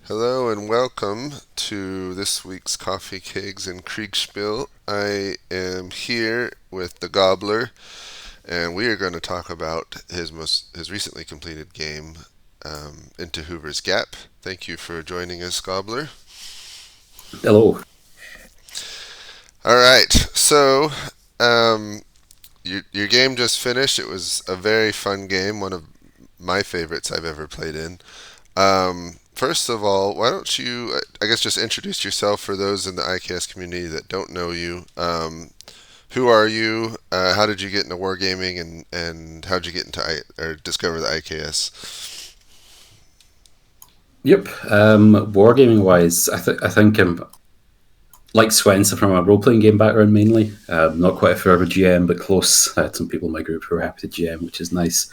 Hello and welcome to this week's Coffee Kegs and Kriegspiel. I am here with the Gobbler, and we are going to talk about his recently completed game, Into Hoover's Gap. Thank you for joining us, Gobbler. Hello. All right, so um, your game just finished. It was a very fun game, one of my favorites I've ever played in. First of all, why don't you, I guess, just introduce yourself for those in the IKS community that don't know you. Who are you? How did you get into wargaming, and how did you get into or discover the IKS? Yep. Wargaming wise, I think I'm like Swenson from a role playing game background mainly. Not quite a forever GM, but close. I had some people in my group who were happy to GM, which is nice.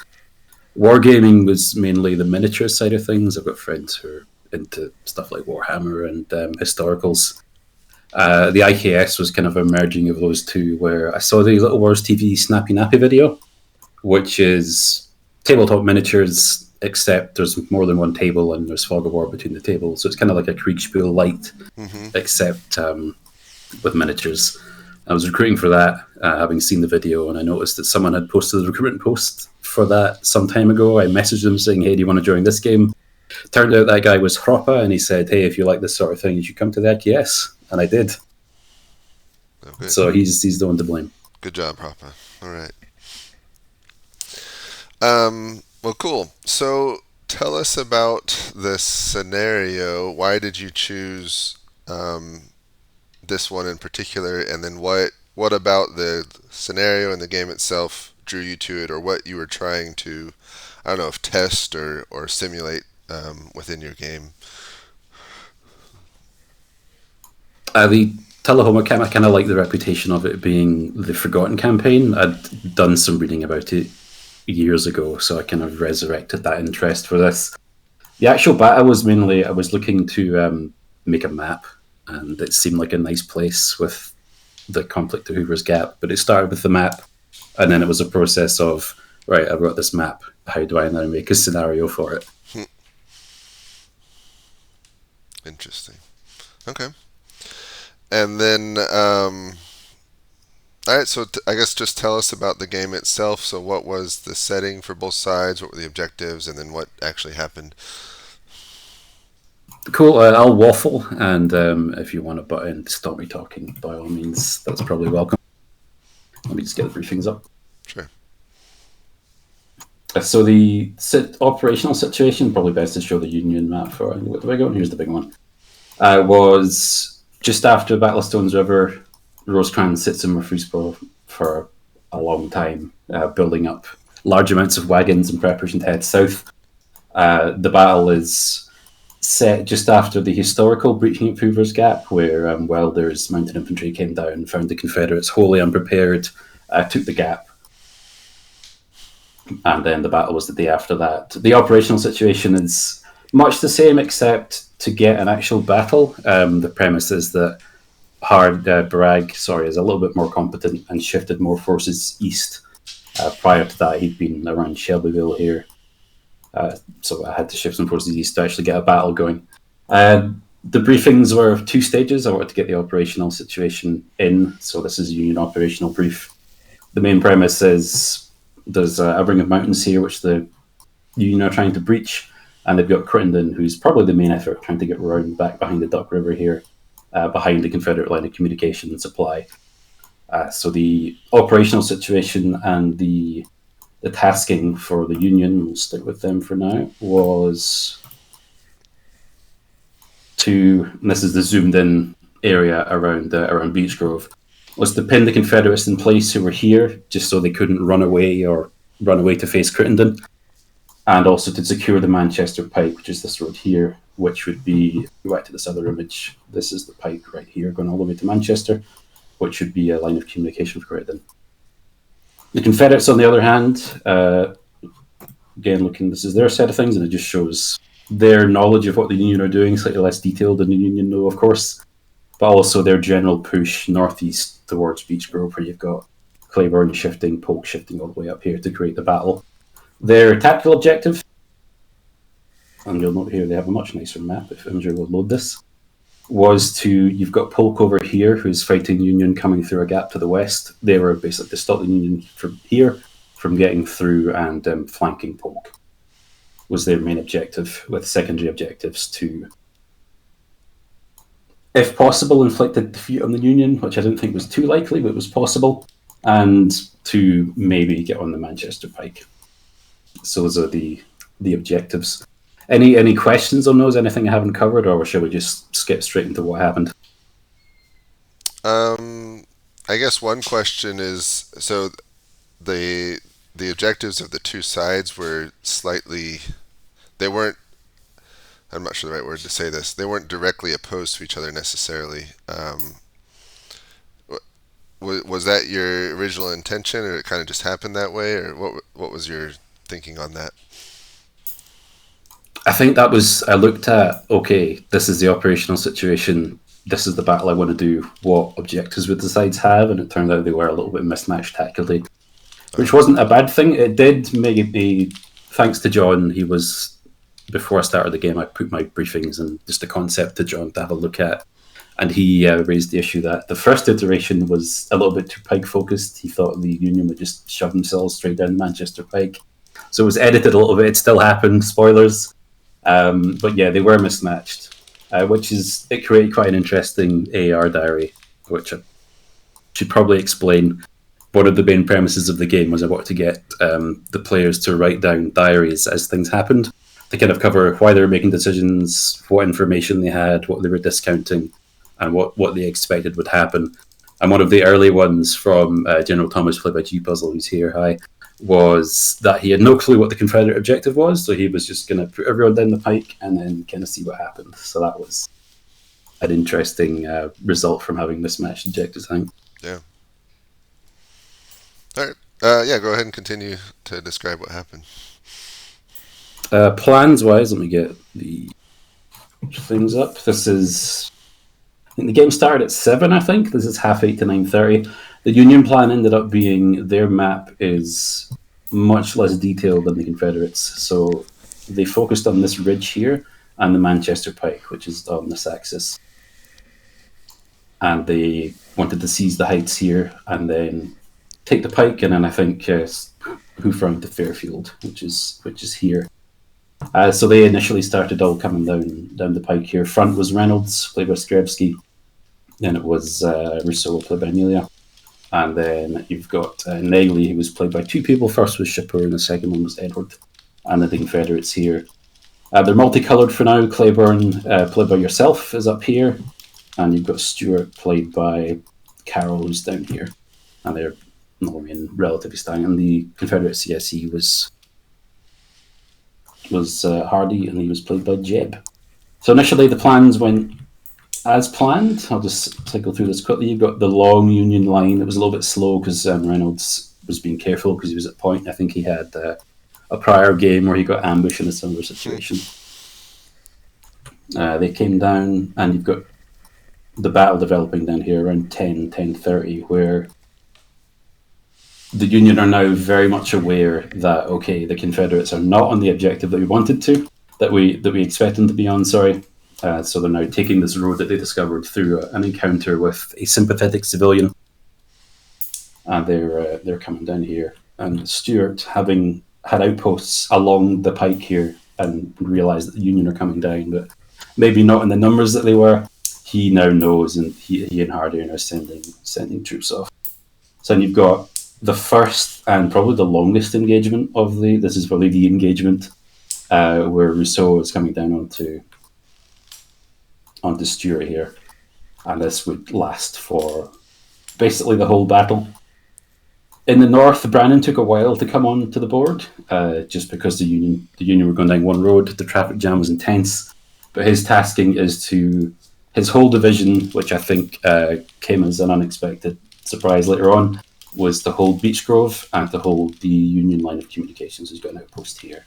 Wargaming was mainly the miniature side of things. I've got friends who are into stuff like Warhammer and historicals. The IKS was kind of a merging of those two, where I saw the Little Wars TV Snappy Nappy video, which is tabletop miniatures, except there's more than one table and there's fog of war between the tables. So it's kind of like a Kriegspiel light, Mm-hmm. except with miniatures. I was recruiting for that, having seen the video, and I noticed that someone had posted a recruitment post for that some time ago. I messaged them saying, "Hey, do you want to join this game?" Turned out that guy was Hroppa, and he said, "Hey, if you like this sort of thing, you should come to the IKS," and I did. Oh, good. So he's the one to blame. Good job, Papa. All right. Well, cool. So tell us about this scenario. Why did you choose this one in particular, and then what about the scenario and the game itself drew you to it, or what you were trying to, I don't know, if test or simulate within your game? The Tullahoma camp, I kind of like the reputation of it being the forgotten campaign. I'd done some reading about it years ago, so I kind of resurrected that interest for this. The actual battle was mainly I was looking to make a map, and it seemed like a nice place with the conflict of Hoover's Gap. But it started with the map, and then it was a process of right. I've got this map. How do I now make a scenario for it? Hmm, interesting. Okay. And then, all right, so I guess just tell us about the game itself. So, what was the setting for both sides? What were the objectives? And then what actually happened? Cool. I'll waffle, and if you want to butt in, stop me talking. By all means, that's probably welcome. Let me just get the briefings up. Sure. So the operational situation, probably best to show the Union map for what do I go? Here's the big one. Was just after Battle of Stones River. Rosecrans sits in Murfreesboro for a long time, building up large amounts of wagons in preparation to head south. The battle is set just after the historical breaching of Hoover's Gap, where Wilder's mounted infantry came down, found the Confederates wholly unprepared, took the gap, and then the battle was the day after that. The operational situation is much the same, except to get an actual battle, the premise is that Bragg, is a little bit more competent and shifted more forces east. Prior to that, he'd been around Shelbyville here, so I had to shift some forces east to actually get a battle going. The briefings were of two stages. I wanted to get the operational situation in, so this is a Union operational brief. The main premise is there's a ring of mountains here which the Union are trying to breach, and they've got Crittenden, who's probably the main effort, trying to get around back behind the Duck River here, behind the Confederate line of communication and supply. So the operational situation and the tasking for the Union, we'll stick with them for now, was and this is the zoomed in area around Beech Grove, was to pin the Confederates in place who were here, just so they couldn't run away to face Crittenden, and also to secure the Manchester Pike, which is this road here, which would be, go back to this other image, this is the pike right here going all the way to Manchester, which would be a line of communication for Crittenden. The Confederates, on the other hand, again, this is their set of things, and it just shows their knowledge of what the Union are doing, slightly less detailed than the Union know, of course, but also their general push northeast towards Beech Grove, where you've got Claiborne shifting, Polk shifting all the way up here to create the battle. Their tactical objective, and you'll note here they have a much nicer map if Imgur will load this, was to, you've got Polk over here who's fighting Union coming through a gap to the west. They were basically to stop the Union from here from getting through, and flanking Polk was their main objective, with secondary objectives to, if possible, inflict a defeat on the Union, which I didn't think was too likely, but it was possible, and to maybe get on the Manchester Pike. So those are the objectives. Any questions on those? Anything I haven't covered, or shall we just skip straight into what happened? Um, I guess one question is so the the objectives of the two sides were slightly they weren't I'm not sure the right word to say this. They weren't directly opposed to each other necessarily. Was that your original intention, or it kind of just happened that way, or what was your thinking on that? I think that was, I looked at, okay, this is the operational situation. This is the battle I want to do. What objectives would the sides have? And it turned out they were a little bit mismatched tactically, which wasn't a bad thing. It did make it be, thanks to John, he was, before I started the game, I put my briefings and just the concept to John to have a look at. And he raised the issue that the first iteration was a little bit too pike focused. He thought the Union would just shove themselves straight down Manchester Pike. So it was edited a little bit. It still happened, spoilers. But yeah, they were mismatched, it created quite an interesting AAR diary, which I should probably explain. One of the main premises of the game was I wanted to get the players to write down diaries as things happened, to kind of cover why they were making decisions, what information they had, what they were discounting, and what they expected would happen. And one of the early ones from General Thomas, played by G Puzzle, who's here, hi, was that he had no clue what the Confederate objective was, so he was just going to put everyone down the pike and then kind of see what happened. So that was an interesting result from having mismatched objectives, I think. Yeah. All right. Yeah. Go ahead and continue to describe what happened. Plans wise, let me get the things up. This is, I think the game started at 7, I think. This is 8:30 to 9:30. The Union plan ended up being, their map is much less detailed than the Confederates. So they focused on this ridge here and the Manchester Pike, which is on this axis. And they wanted to seize the heights here and then take the Pike, and then I think Hoover into Fairfield, which is here. So they initially started all coming down the Pike here. Front was Reynolds, played by Skrebsky. Then it was Rousseau, played by Amelia. And then you've got Negley, who was played by two people. First was Shipper, and the second one was Edward. And the Confederates here. They're multicoloured for now. Claiborne, played by yourself, is up here. And you've got Stewart, played by Carol, who's down here. And they're relatively standing. And the Confederate CSE was Hardy, and he was played by Jeb. So initially the plans went as planned. I'll just cycle through this quickly. You've got the long Union line. It was a little bit slow because Reynolds was being careful because he was at point. I think he had a prior game where he got ambushed in a similar situation. They came down, and you've got the battle developing down here around 10:30, where the Union are now very much aware that, okay, the Confederates are not on the objective that we wanted to, that we expect them to be on, sorry. So they're now taking this road that they discovered through an encounter with a sympathetic civilian. And they're coming down here. And Stewart, having had outposts along the pike here and realised that the Union are coming down, but maybe not in the numbers that they were, he now knows, and he and Hardy are now sending troops off. So then you've got the first and probably the longest engagement of this is probably the engagement where Rousseau is coming down onto Stewart here. And this would last for basically the whole battle. In the north, Brannan took a while to come on to the board, just because the Union were going down one road. The traffic jam was intense. But his tasking is to his whole division, which I think came as an unexpected surprise later on, was to hold Beech Grove and to hold the Union line of communications, who's got an outpost here.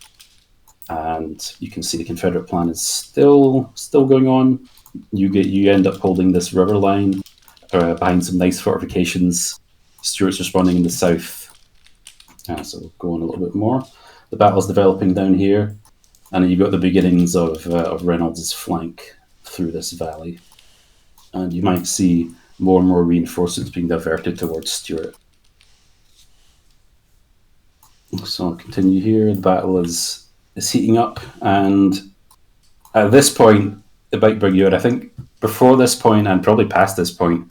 And you can see the Confederate plan is still going on. You end up holding this river line behind some nice fortifications. Stuart's responding in the south. So we'll go on a little bit more. The battle's developing down here. and you've got the beginnings of Reynolds' flank through this valley, and you might see more and more reinforcements being diverted towards Stuart. So I'll continue here. The battle is heating up, and at this point, it might bring you. And I think before this point, and probably past this point,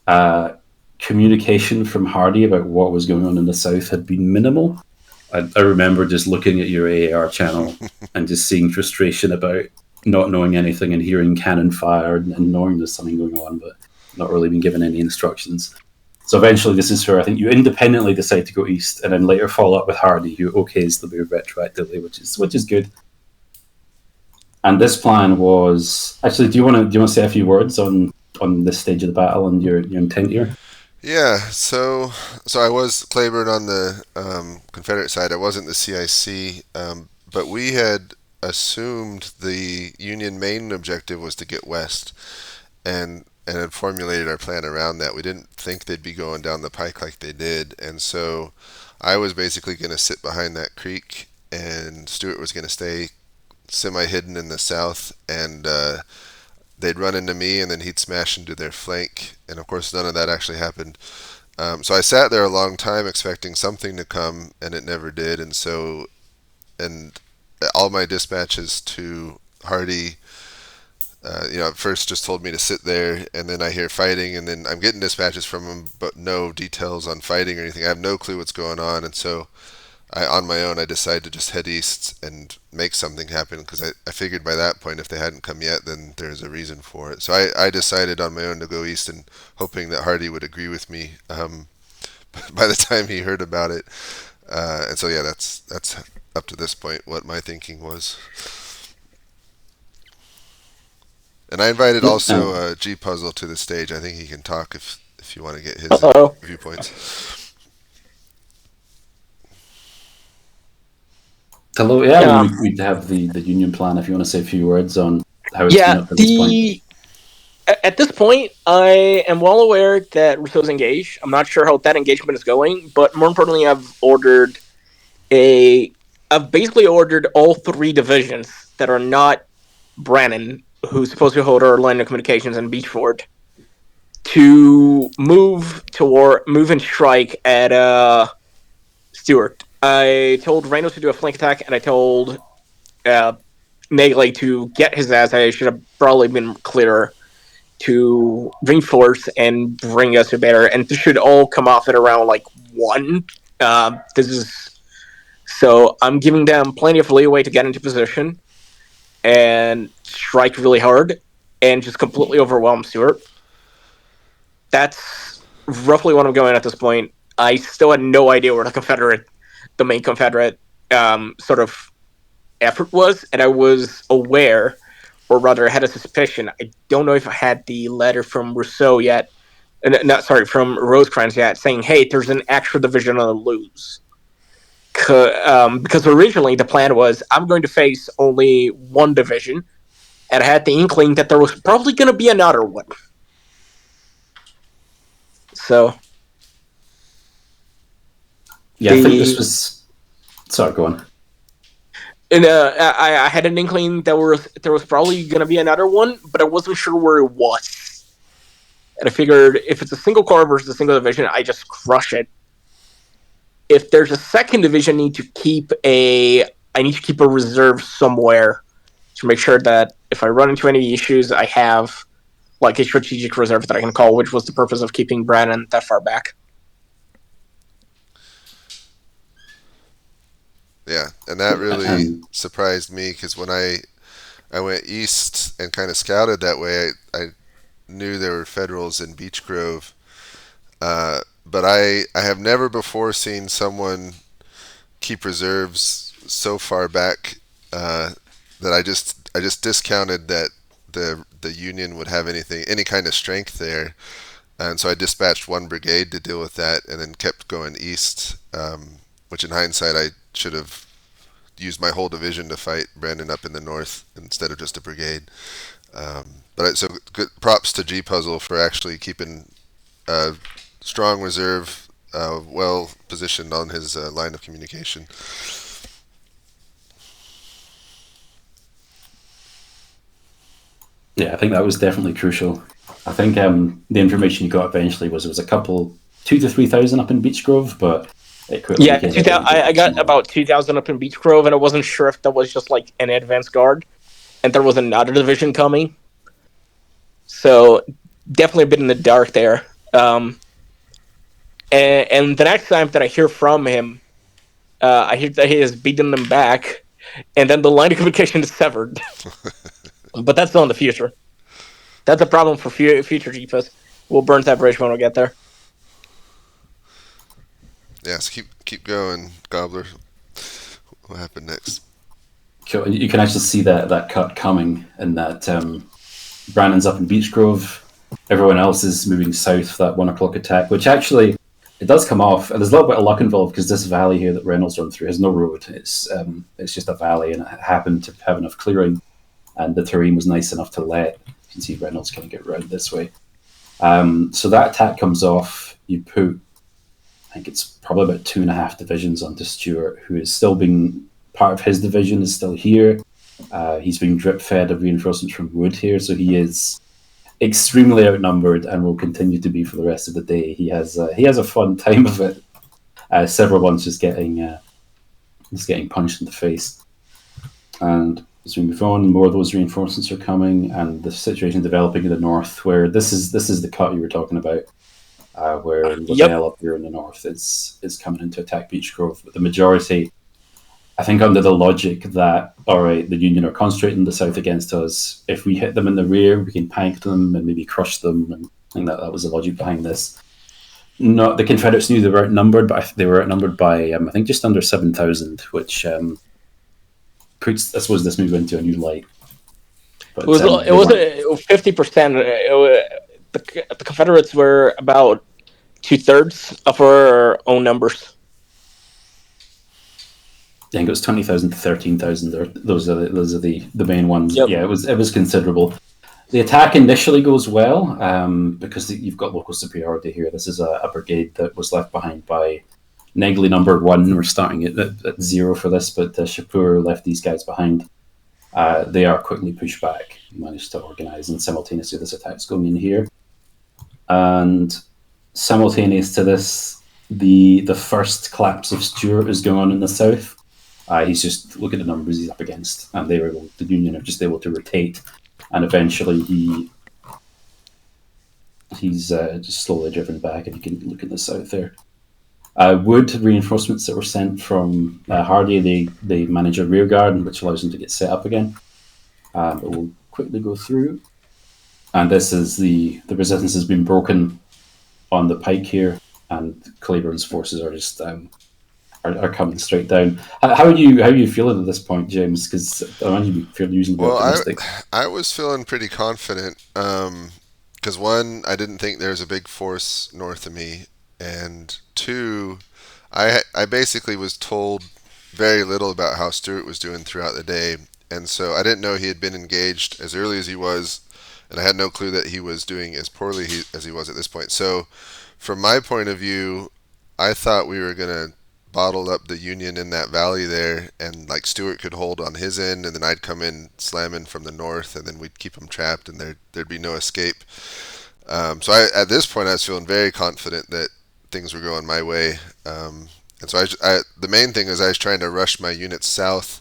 uh, communication from Hardy about what was going on in the south had been minimal. I remember just looking at your AAR channel and just seeing frustration about not knowing anything and hearing cannon fire and knowing there's something going on, but not really being given any instructions. So eventually, this is where I think you independently decide to go east, and then later follow up with Hardy, who okays the move retroactively, which is good. And this plan was actually. Do you want to say a few words on this stage of the battle and your intent here? Yeah, so I was Claiborne on the Confederate side. I wasn't the CIC, but we had assumed the Union main objective was to get west, and had formulated our plan around that. We didn't think they'd be going down the pike like they did, and so I was basically going to sit behind that creek, and Stuart was going to stay semi-hidden in the south, and they'd run into me, and then he'd smash into their flank. And of course, none of that actually happened. So I sat there a long time expecting something to come, and it never did. And all my dispatches to Hardy, at first just told me to sit there, and then I hear fighting, and then I'm getting dispatches from him, but no details on fighting or anything. I have no clue what's going on, and so on my own, I decided to just head east and make something happen because I figured by that point, if they hadn't come yet, then there's a reason for it. So I decided on my own to go east and hoping that Hardy would agree with me by the time he heard about it. And so, yeah, that's up to this point what my thinking was. And I invited Yep. also G Puzzle to the stage. I think he can talk if you want to get his Uh-oh. viewpoints. Hello, yeah, Yeah. we'd have the Union plan if you want to say a few words on how it's been Yeah, up to this point. at this point, I am well aware that Rousseau's engaged. I'm not sure how that engagement is going, but more importantly, a I've basically ordered all three divisions that are not Brannon, who's supposed to hold our line of communications in Beachford, to move and strike at Stewart. I told Reynolds to do a flank attack, and I told uh, Melee to get his ass. I should have probably been clearer to reinforce and bring us to better. And this should all come off at around like 1. This is so I'm giving them plenty of leeway to get into position and strike really hard and just completely overwhelm Stewart. That's roughly what I'm going at this point. I still had no idea where the main Confederate sort of effort was, and I was aware, or rather, I had a suspicion. I don't know if I had the letter from Rousseau yet, not sorry, from Rosecrans yet, saying, "Hey, there's an extra division on the loose." Because originally the plan was I'm going to face only one division, and I had the inkling that there was probably going to be another one. So Yeah, I think this the was. Sorry, go on. and I had an inkling that there was probably going to be another one, but I wasn't sure where it was. And I figured if it's a single corps versus a single division, I just crush it. If there's a second division, I need to keep a reserve somewhere to make sure that if I run into any issues, I have like a strategic reserve that I can call, which was the purpose of keeping Brannon that far back. Yeah, and that really And surprised me because when I went east and kind of scouted that way, I knew there were Federals in Beech Grove, but I have never before seen someone keep reserves so far back that I just discounted that the Union would have any kind of strength there, and so I dispatched one brigade to deal with that, and then kept going east. Which in hindsight I should have used my whole division to fight Brandon up in the north instead of just a brigade. So good props to G Puzzle for actually keeping a strong reserve well positioned on his line of communication. Yeah, I think that was definitely crucial. I think the information you got eventually was it was a couple 2,000 to 3,000 up in Beech Grove, but it quickly Yeah, became evident that I there was got more. about 2,000 up in Beech Grove, and I wasn't sure if that was just like an advance guard, and there was another division coming. So definitely a bit in the dark there. And the next time that I hear from him, I hear that he has beaten them back, and then the line of communication is severed. But that's still in the future. That's a problem for future GFAs. We'll burn that bridge when we get there. Yes, keep going, Gobbler. What happened next? You can actually see that cut coming, and that Brandon's up in Beech Grove. Everyone else is moving south for that 1 o'clock attack, which actually it does come off. And there's a little bit of luck involved because this valley here that Reynolds run through has no road. It's just a valley, and it happened to have enough clearing, and the terrain was nice enough to let. You can see Reynolds kind of get around this way. So that attack comes off. You put, I think it's probably about 2.5 divisions onto Stuart, who is still being part of his division is still here. He's being drip fed of reinforcements from Wood here, so he is extremely outnumbered and will continue to be for the rest of the day. He has a fun time of it. Several ones just getting punched in the face, and as we move on, more of those reinforcements are coming, and the situation developing in the north, where this is the cut you were talking about, where Liddell up here in the north is coming in to attack Beech Grove, but the majority, I think, under the logic that, all right, the Union are concentrating the south against us. If we hit them in the rear, we can panic them and maybe crush them. And I think that was the logic behind this. No, the Confederates knew they were outnumbered, but they were outnumbered by, I think, just under 7,000, which puts, I suppose, this move into a new light. But, it was 50%. The Confederates were about 2/3 of our own numbers. I think it was 20,000 to 13,000. Those are the main ones. Yep. Yeah, it was considerable. The attack initially goes well because you've got local superiority here. This is a brigade that was left behind by Negley number 1. We're starting at 0 for this, but Shapur left these guys behind. They are quickly pushed back, managed to organize, and simultaneously this attack's going in here. And simultaneous to this, the first collapse of Stuart is going on in the south. He's just, look at the numbers he's up against, and the Union are just able to rotate, and eventually he's just slowly driven back, and you can look at the south there. Wood reinforcements that were sent from Hardy, they manage a rear guard, which allows them to get set up again. But we'll quickly go through. And this is the resistance has been broken on the pike here, and Claiborne's forces are just are coming straight down. How are you feeling at this point, James? Because I want you to be fairly reasonably optimistic. I was feeling pretty confident because one, I didn't think there was a big force north of me, and two, I basically was told very little about how Stuart was doing throughout the day, and so I didn't know he had been engaged as early as he was, and I had no clue that he was doing as poorly as he was at this point. So, from my point of view, I thought we were gonna bottle up the Union in that valley there, and like Stuart could hold on his end, and then I'd come in slamming from the north, and then we'd keep them trapped, and there'd be no escape. So at this point, I was feeling very confident that things were going my way, and so the main thing is I was trying to rush my units south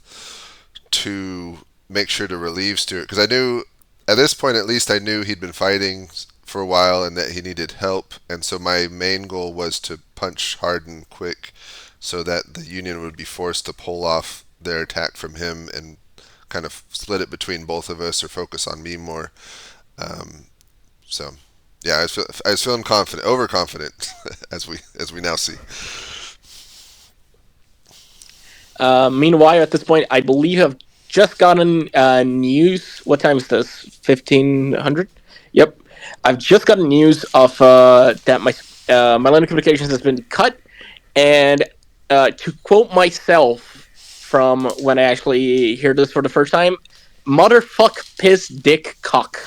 to make sure to relieve Stuart, because I knew at this point, at least, I knew he'd been fighting for a while and that he needed help, and so my main goal was to punch hard and quick so that the Union would be forced to pull off their attack from him and kind of split it between both of us or focus on me more. So, yeah, I was feeling confident, overconfident, as we now see. Meanwhile, at this point, I believe I've just gotten news. What time is this? 1500. Yep, I've just gotten news of that my line of communications has been cut, and to quote myself from when I actually hear this for the first time, motherfuck, piss, dick, cock.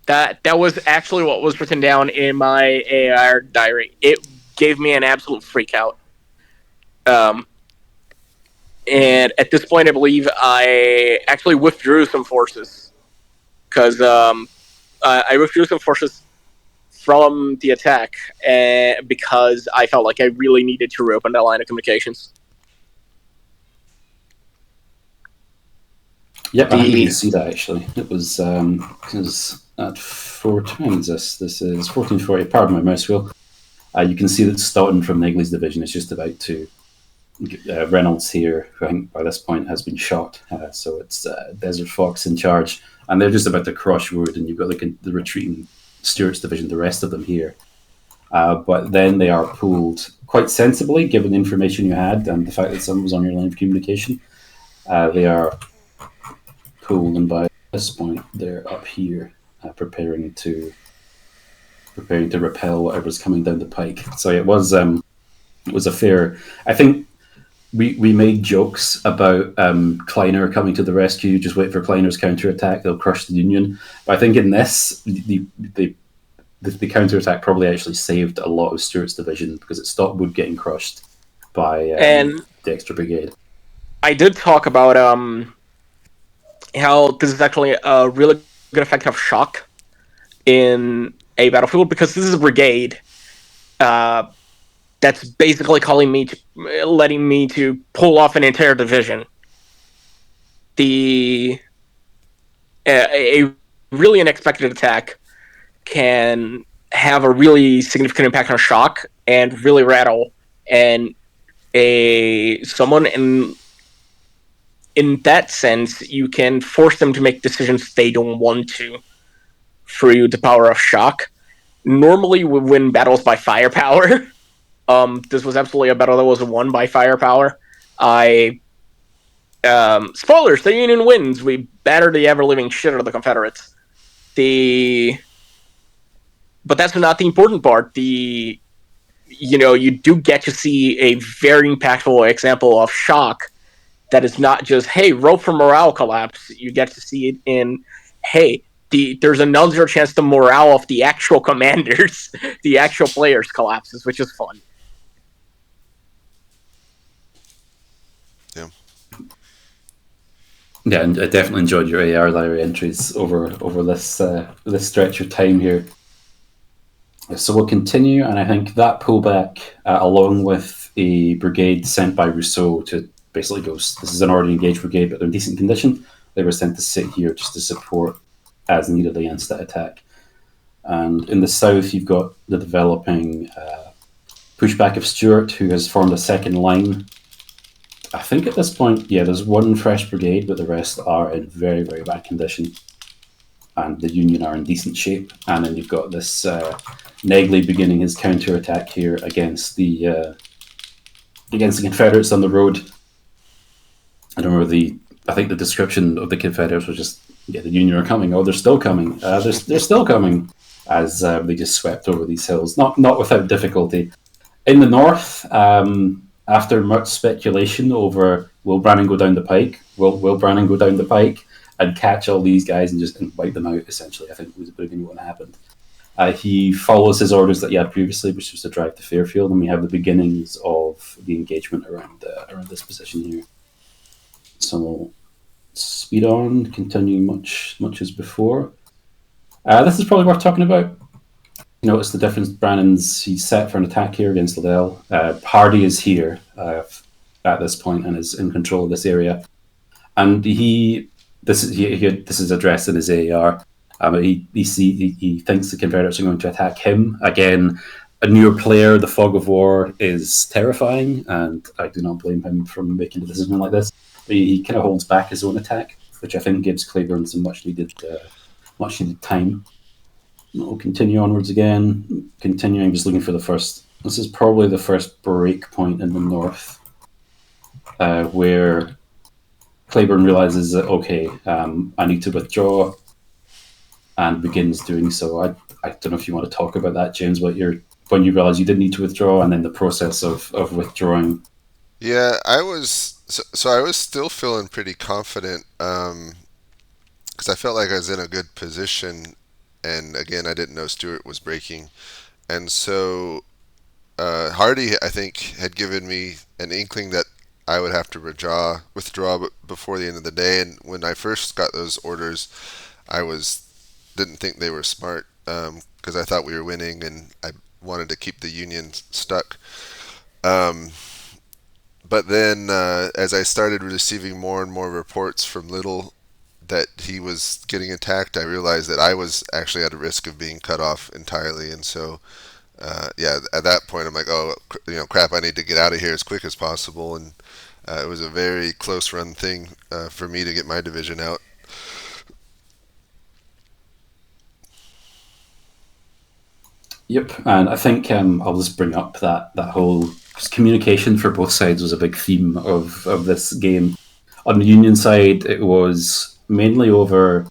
That was actually what was written down in my AAR diary. It gave me an absolute freak out. And at this point, I believe I actually withdrew some forces because I withdrew some forces from the attack because I felt like I really needed to reopen that line of communications. Yep, I think you can see that actually. It was because at 4 times this is 1440. Pardon my mouse wheel. You can see that Stoughton from Negley's division is just about to. Reynolds here, who I think by this point has been shot. So it's Desert Fox in charge, and they're just about to cross Wood, and you've got the retreating Stuart's division, the rest of them here. But then they are pulled quite sensibly, given the information you had and the fact that someone was on your line of communication. They are pulled, and by this point, they're up here, preparing to repel whatever's coming down the pike. So it was a fair. I think we made jokes about Kleiner coming to the rescue. Just wait for Kleiner's counterattack; they'll crush the Union. But I think in this, the counterattack probably actually saved a lot of Stuart's division because it stopped Wood getting crushed by the extra brigade. I did talk about how this is actually a really good effect of shock in a battlefield, because this is a brigade that's basically letting me to pull off an entire division. A really unexpected attack can have a really significant impact on shock and really rattle and someone in that sense, you can force them to make decisions they don't want to through the power of shock. Normally, we win battles by firepower. This was absolutely a battle that was won by firepower. Spoilers: the Union wins. We battered the ever-living shit out of the Confederates. But that's not the important part. You do get to see a very impactful example of shock that is not just, hey, rope for morale collapse. You get to see it in, hey, there's a non-zero chance the morale of the actual commanders, the actual players collapses, which is fun. Yeah, and I definitely enjoyed your AAR diary entries over this stretch of time here. So we'll continue, and I think that pullback, along with a brigade sent by Rousseau to basically go, this is an already engaged brigade, but they're in decent condition. They were sent to sit here just to support as needed against that attack. And in the south, you've got the developing pushback of Stuart, who has formed a second line. I think at this point, yeah, there's one fresh brigade, but the rest are in very, very bad condition. And the Union are in decent shape. And then you've got this Negley beginning his counterattack here against the Confederates on the road. I don't remember I think the description of the Confederates was just, yeah, the Union are coming. Oh, they're still coming. They're still coming, as they just swept over these hills, not without difficulty. In the north, after much speculation over will Brannan go down the pike, will Brannan go down the pike and catch all these guys and just wipe them out, essentially, I think was the beginning of what happened. He follows his orders that he had previously, which was to drive to Fairfield, and we have the beginnings of the engagement around this position here. So we'll speed on, continuing much as before. This is probably worth talking about. You notice the difference. He's set for an attack here against Liddell. Hardy is here at this point and is in control of this area. And this is addressed in his AAR. He thinks the Confederates are going to attack him. Again, a newer player, the fog of war is terrifying, and I do not blame him for making a decision like this. But he kind of holds back his own attack, which I think gives Claiborne some much needed time. We'll continue onwards again. Continuing, just looking for the first. This is probably the first break point in the north, where Claiborne realizes that, okay, I need to withdraw, and begins doing so. I don't know if you want to talk about that, James, when you realize you did need to withdraw, and then the process of withdrawing. Yeah, I was still feeling pretty confident because I felt like I was in a good position, and again, I didn't know Stuart was breaking, and so Hardy, I think, had given me an inkling that I would have to withdraw before the end of the day. And when I first got those orders, I didn't think they were smart because I thought we were winning and I wanted to keep the Union stuck. Um, but then as I started receiving more and more reports from Little that he was getting attacked, I realized that I was actually at a risk of being cut off entirely. And so, yeah, at that point, I'm like, oh, crap, I need to get out of here as quick as possible. And it was a very close run thing for me to get my division out. Yep, and I think I'll just bring up that whole communication for both sides was a big theme of this game. On the Union side, it was mainly over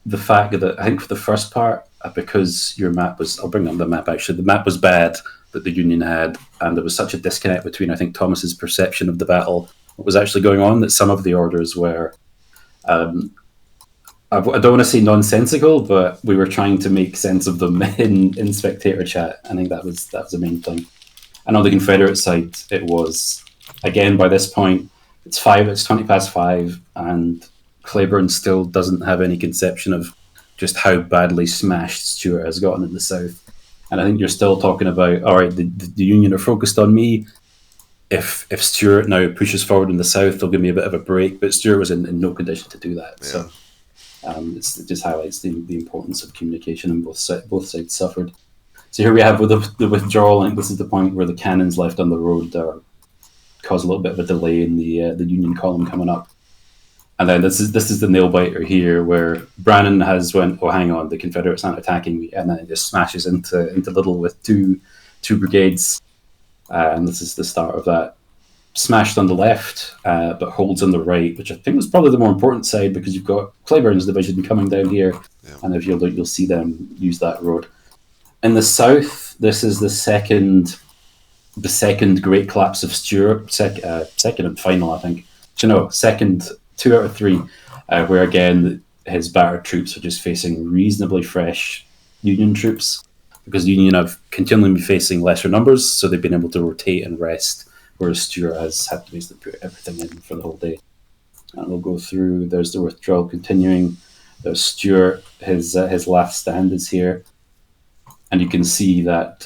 the fact that I think for the first part, because your map was, I'll bring up the map actually, the map was bad that the Union had, and there was such a disconnect between, I think, Thomas's perception of the battle, what was actually going on, that some of the orders were, I don't want to say nonsensical, but we were trying to make sense of them in spectator chat. I think that was the main thing. And on the Confederate side, it was, again, by this point, it's 20 past 5, and Claiborne still doesn't have any conception of just how badly smashed Stuart has gotten in the South. And I think you're still talking about, all right, the Union are focused on me. If Stuart now pushes forward in the South, they'll give me a bit of a break. But Stuart was in no condition to do that. Yeah. So it just highlights the importance of communication, and both sides suffered. So here we have with the withdrawal. I think this is the point where the cannons left on the road cause a little bit of a delay in the Union column coming up. And then this is the nail biter here, where Brannan has went, oh, hang on, the Confederates aren't attacking me, and then it just smashes into Little with two brigades, and this is the start of that. Smashed on the left, but holds on the right, which I think was probably the more important side, because you've got Claiborne's division coming down here, and if you'll see them use that road. In the south, this is the second great collapse of Stuart, second and final, I think. Second, 2 out of 3, where again his battered troops are just facing reasonably fresh Union troops, because the Union have continually been facing lesser numbers, so they've been able to rotate and rest, whereas Stuart has had to basically put everything in for the whole day. And we'll go through. There's the withdrawal continuing. There's Stuart. His last stand is here, and you can see that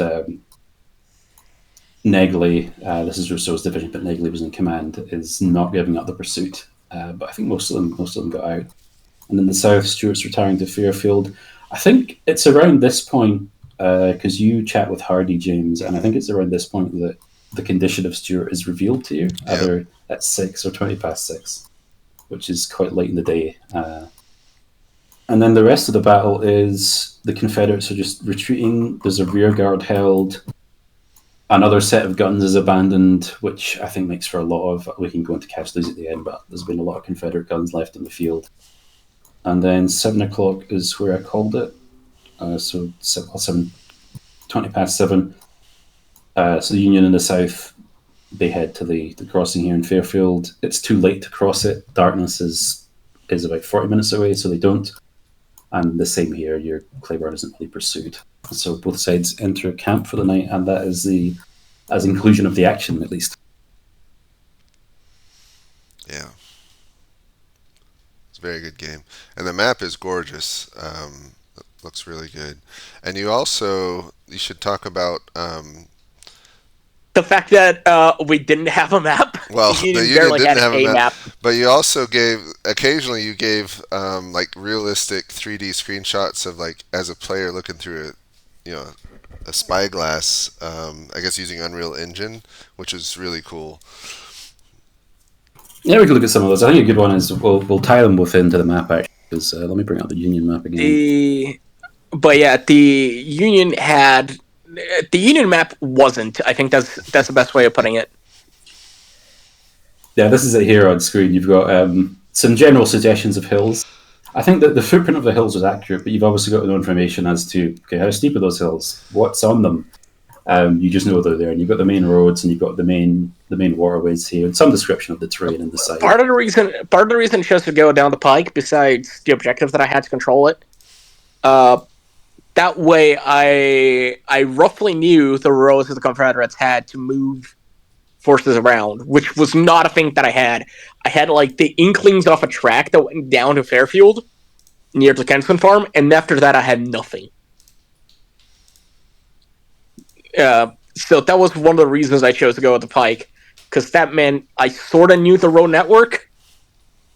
Negley, this is Rousseau's division, but Negley was in command, is not giving up the pursuit. But I think most of them got out. And in the south, Stuart's retiring to Fairfield. I think it's around this point, because you chat with Hardy, James, and I think it's around this point that the condition of Stuart is revealed to you, either at 6 or 20 past 6, which is quite late in the day. And then the rest of the battle is the Confederates are just retreating. There's a rear guard held. Another set of guns is abandoned, which I think makes for a lot of... We can go into casualties at the end, but there's been a lot of Confederate guns left in the field. And then 7 o'clock is where I called it. So 20 past 7. So the Union in the south, they head to the crossing here in Fairfield. It's too late to cross it. Darkness is about 40 minutes away, so they don't. And the same here, your Claiborne isn't really pursued. So both sides enter camp for the night, and that is as inclusion of the action, at least. Yeah. It's a very good game. And the map is gorgeous. It looks really good. And you should talk about... the fact that we didn't have a map. Well, the Union didn't have a map, but you also occasionally you gave like realistic 3D screenshots of, like, as a player looking through a spyglass, I guess using Unreal Engine, which is really cool. Yeah, we can look at some of those. I think a good one is we'll tie them both into the map, actually, because let me bring up the Union map again. The Union had... The Union map wasn't. I think that's the best way of putting it. Yeah, this is it here on screen. You've got some general suggestions of hills. I think that the footprint of the hills was accurate, but you've obviously got no information as to, okay, how steep are those hills? What's on them? You just know they're there, and you've got the main roads, and you've got the main waterways here, and some description of the terrain and the site. Part of the reason I chose to go down the pike, besides the objective that I had to control it, that way I roughly knew the roads that the Confederates had to move forces around, which was not a thing that I had. I had like the inklings off a track that went down to Fairfield near the Kensington Farm, and after that I had nothing. So that was one of the reasons I chose to go with the Pike, because that meant I sort of knew the road network,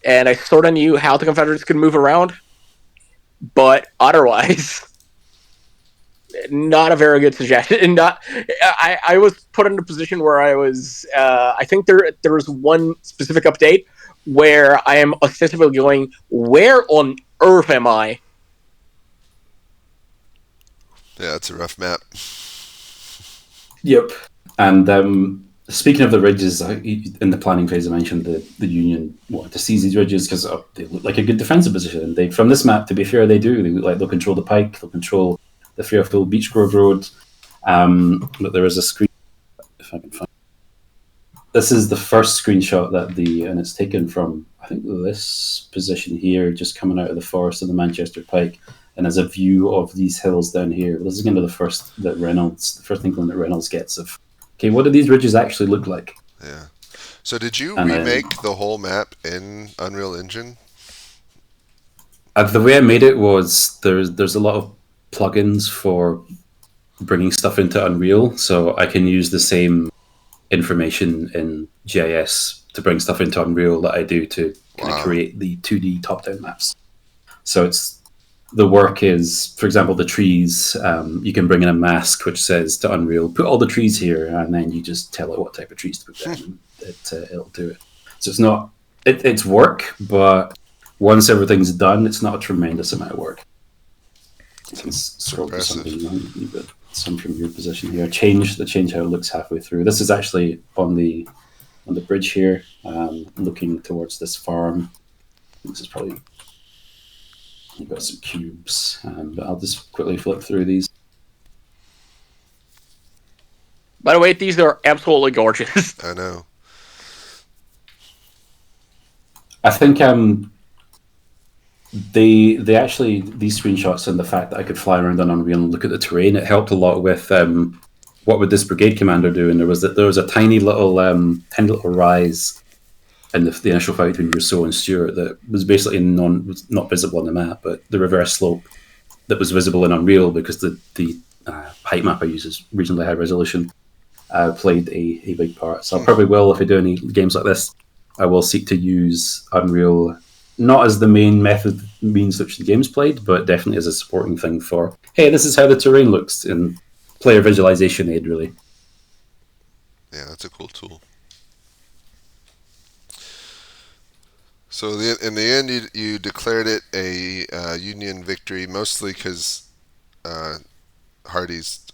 and I sort of knew how the Confederates could move around, but otherwise, not a very good suggestion. I was put in a position where I was. I think there was one specific update where I am ostensibly going, where on earth am I? Yeah, it's a rough map. Yep. And speaking of the ridges, in the planning phase, I mentioned the Union wanted to seize these ridges because they look like a good defensive position. And from this map, to be fair, they do. They look like they'll control the Pike, they'll control the Fairfield Beech Grove Road. But there is a screen, if I can find. This is the first screenshot and it's taken from, I think, this position here, just coming out of the forest of the Manchester Pike, and as a view of these hills down here. This is kind of the first inkling that Reynolds gets of, okay, what do these ridges actually look like? Yeah. So did you remake the whole map in Unreal Engine? The way I made it was there's a lot of plugins for bringing stuff into Unreal, so I can use the same information in GIS to bring stuff into Unreal that I do to kind of create the 2D top-down maps. So the work is, for example, the trees. You can bring in a mask which says to Unreal, put all the trees here, and then you just tell it what type of trees to put down, and it'll do it. So it's not it's work, but once everything's done, it's not a tremendous amount of work. Let's scroll to something. Some from your position here. Change how it looks halfway through. This is actually on the bridge here, looking towards this farm. This is probably, you've got some cubes, but I'll just quickly flip through these. By the way, these are absolutely gorgeous. I know. I think they actually, these screenshots and the fact that I could fly around on Unreal and look at the terrain, it helped a lot with what would this brigade commander do. And there was a tiny little rise in the initial fight between Rousseau and Stewart that was basically not visible on the map, but the reverse slope that was visible in Unreal because the height map I use is reasonably high resolution. Played a big part. So I probably will, if I do any games like this, I will seek to use Unreal not as the main means which the game's played, but definitely as a supporting thing for, hey, this is how the terrain looks, in player visualization aid, really. Yeah, that's a cool tool. So in the end, you declared it a Union victory, mostly because Hardy's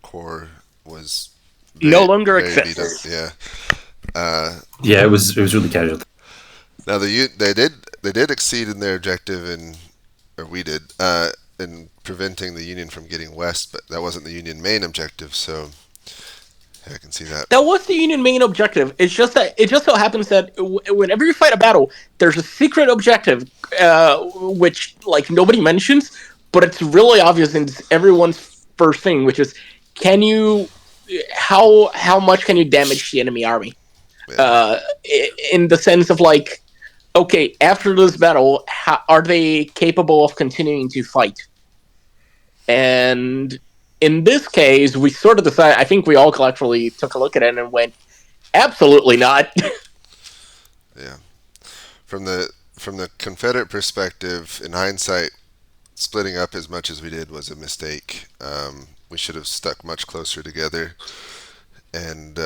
corps was no longer exists. Yeah. Yeah, it was really casual. Now they did exceed in their objective in preventing the Union from getting west, but that wasn't the Union main objective. So yeah, I can see that. That was the Union main objective. It's just that it just so happens that whenever you fight a battle, there's a secret objective, which like nobody mentions, but it's really obvious in everyone's first thing, which is how much can you damage the enemy army? Yeah. In the sense of like, okay, after this battle, are they capable of continuing to fight? And in this case, we sort of decided, I think we all collectively took a look at it and went, absolutely not. Yeah. From the Confederate perspective, in hindsight, splitting up as much as we did was a mistake. We should have stuck much closer together and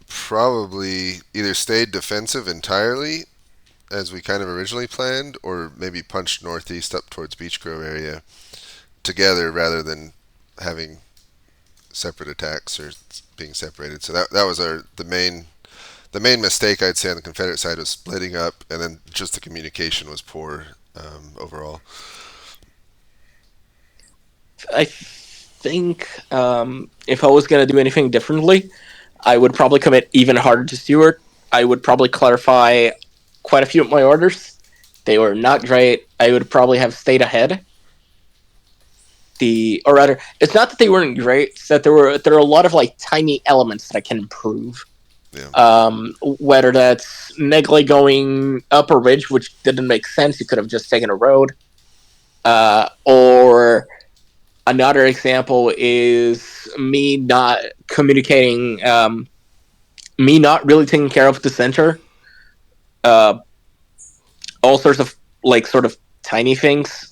probably either stayed defensive entirely, as we kind of originally planned, or maybe punched northeast up towards Beech Grove area together rather than having separate attacks or being separated. So that was the main mistake, I'd say, on the Confederate side, was splitting up, and then just the communication was poor overall. I think if I was going to do anything differently, I would probably commit even harder to Stewart. I would probably clarify quite a few of my orders. They were not great. I would probably have stayed ahead. or rather, it's not that they weren't great. It's that there are a lot of like tiny elements that I can improve. Yeah. Whether that's Negley going up a ridge, which didn't make sense, you could have just taken a road. Or another example is me not communicating, me not really taking care of the center. All sorts of like sort of tiny things.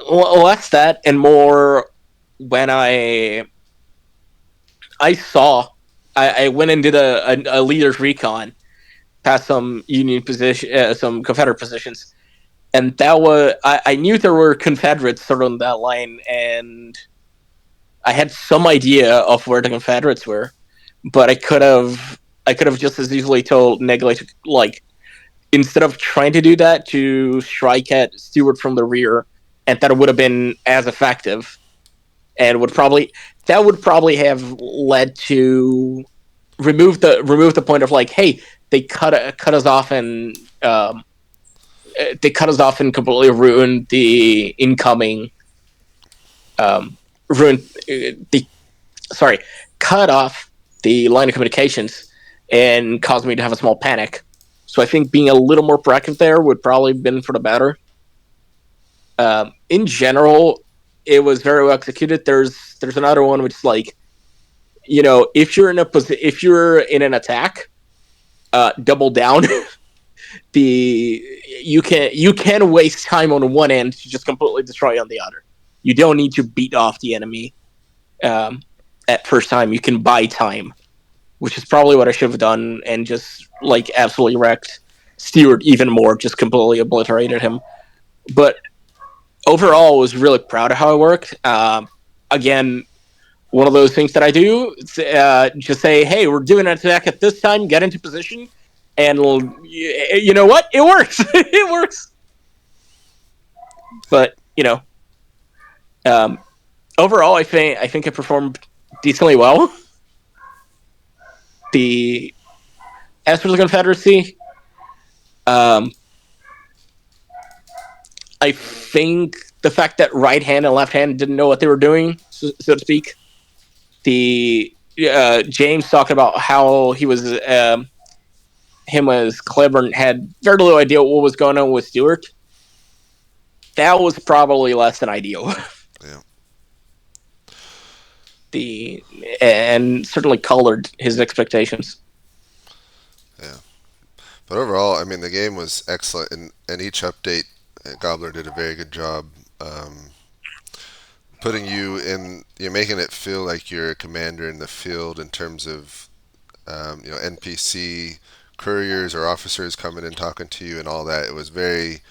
Less that and more when I went and did a leader's recon past some Union position, some Confederate positions, and that was I knew there were Confederates sort of on that line, and I had some idea of where the Confederates were, but I could have just as easily told Negley to like instead of trying to do that to strike at Stewart from the rear, and that would have been as effective, and would probably have led to remove the point of like, hey, they cut us off and they cut us off and completely ruined the incoming ruined the sorry cut off the line of communications and caused me to have a small panic. So I think being a little more proactive there would probably have been for the better. In general, it was very well executed. There's another one which is like, if you're if you're in an attack, double down. You can waste time on one end to just completely destroy on the other. You don't need to beat off the enemy at first time. You can buy time, which is probably what I should have done, and just like absolutely wrecked Stewart even more, just completely obliterated him. But overall, I was really proud of how it worked. Again, one of those things that I do, just say, hey, we're doing an attack at this time, get into position, and you know what? It works. It works. But, overall, I think it performed decently well. As for the Confederacy, I think the fact that right hand and left hand didn't know what they were doing, so to speak. James talked about how he was him as clever and had very little idea what was going on with Stewart. That was probably less than ideal. Yeah. And certainly colored his expectations. Yeah. But overall, I mean, the game was excellent, and each update, Gobbler did a very good job putting you in, making it feel like you're a commander in the field in terms of, NPC couriers or officers coming and talking to you and all that. It was very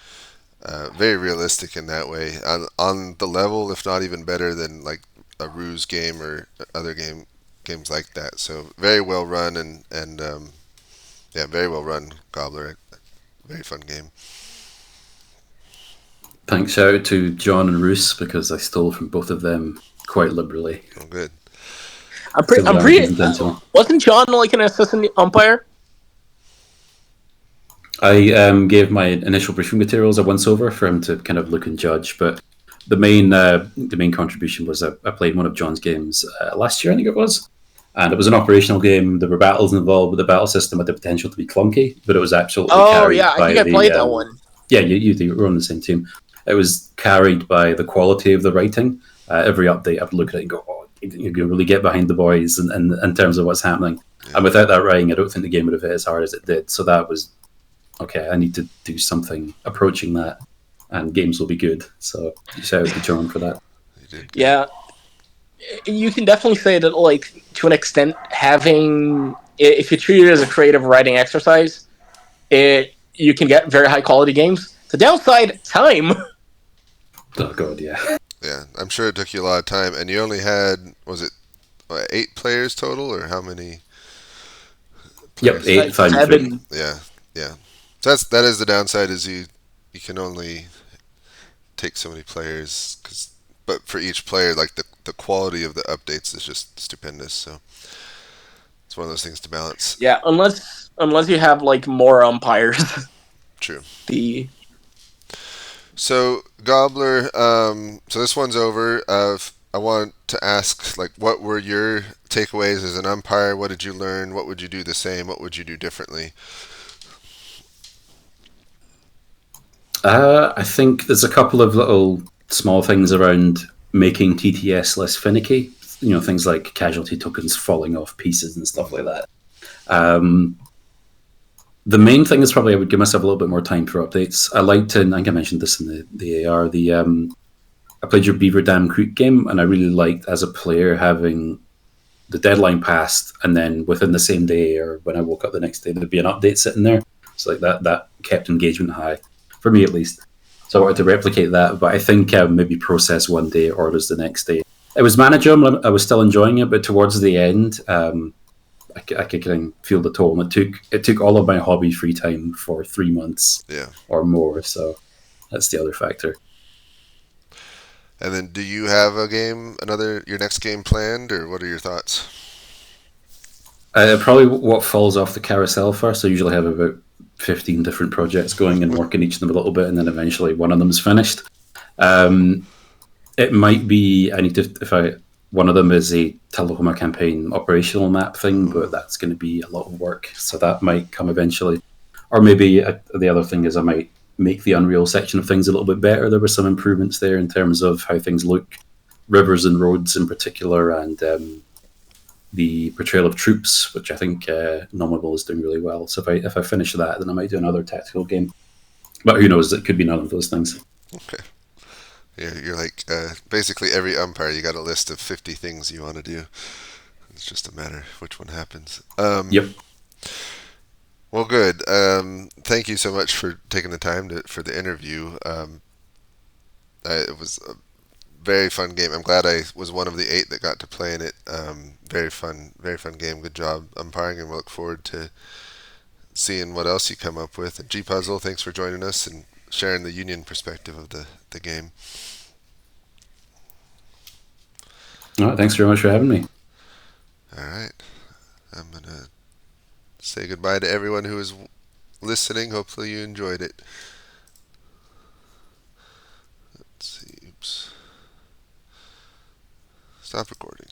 realistic in that way. On the level, if not even better than like a ruse game or other games like that. So very well run and yeah, very well run, Gobbler. Very fun game. Thanks, shout out to John and Roos because I stole from both of them quite liberally. Oh, good. I'm pretty. Wasn't John like an assistant umpire? I gave my initial briefing materials a once over for him to kind of look and judge, but the main contribution was I played one of John's games last year, I think it was, and it was an operational game. There were battles involved, with the battle system had the potential to be clunky, but it was absolutely carried I think I played that one. Yeah, you were on the same team. It was carried by the quality of the writing. Every update, I would look at it and go, "Oh, you can really get behind the boys," and in terms of what's happening. Yeah. And without that writing, I don't think the game would have hit as hard as it did. So that was okay. I need to do something approaching that, and games will be good. So shout out to John for that. Yeah, you can definitely say that, like, to an extent, if you treat it as a creative writing exercise, you can get very high quality games. The downside, time. Oh god, yeah. Yeah, I'm sure it took you a lot of time, and you only had, was it 8 players total, or how many? Players? Yep, 8, 5, 7. Yeah. So that is the downside, is you can only take so many players, but for each player, like the quality of the updates is just stupendous. So it's one of those things to balance. Yeah, unless you have like more umpires. True. So Gobbler, so this one's over. I want to ask, like, what were your takeaways as an umpire? What did you learn? What would you do the same? What would you do differently? I think there's a couple of little small things around making TTS less finicky. You know, things like casualty tokens falling off pieces and stuff like that. Um, the main thing is probably I would give myself a little bit more time for updates. I liked, and I think I mentioned this in the AR. I played your Beaver Dam Creek game, and I really liked as a player having the deadline passed, and then within the same day or when I woke up the next day, there'd be an update sitting there. So like that kept engagement high for me at least. So I wanted to replicate that, but I think maybe process one day, orders the next day. It was manageable. I was still enjoying it, but towards the end, I could kind of feel the toll. And it took all of my hobby free time for 3 months Yeah. or more. So that's the other factor. And then, do you have your next game planned, or what are your thoughts? Probably what falls off the carousel first. I usually have about 15 different projects going and working each of them a little bit, and then eventually one of them's finished. Um, it might be I need to if I one of them is a Tullahoma campaign operational map thing, but that's going to be a lot of work, so that might come eventually. Or maybe the other thing is I might make the Unreal section of things a little bit better. There were some improvements there in terms of how things look, rivers and roads in particular, and the portrayal of troops, which I think Nominable is doing really well. So if I finish that, then I might do another tactical game. But who knows? It could be none of those things. Okay. You're like basically every umpire. You got a list of 50 things you want to do. It's just a matter of which one happens. Yep. Well, good. Thank you so much for taking the time for the interview. It was a very fun game. I'm glad I was one of the 8 that got to play in it. Very fun game. Good job umpiring, and we look forward to seeing what else you come up with. And G Puzzle, thanks for joining us and sharing the Union perspective of the game. All right. Thanks very much for having me. All right. I'm going to say goodbye to everyone who is listening. Hopefully you enjoyed it. Let's see. Oops. Stop recording.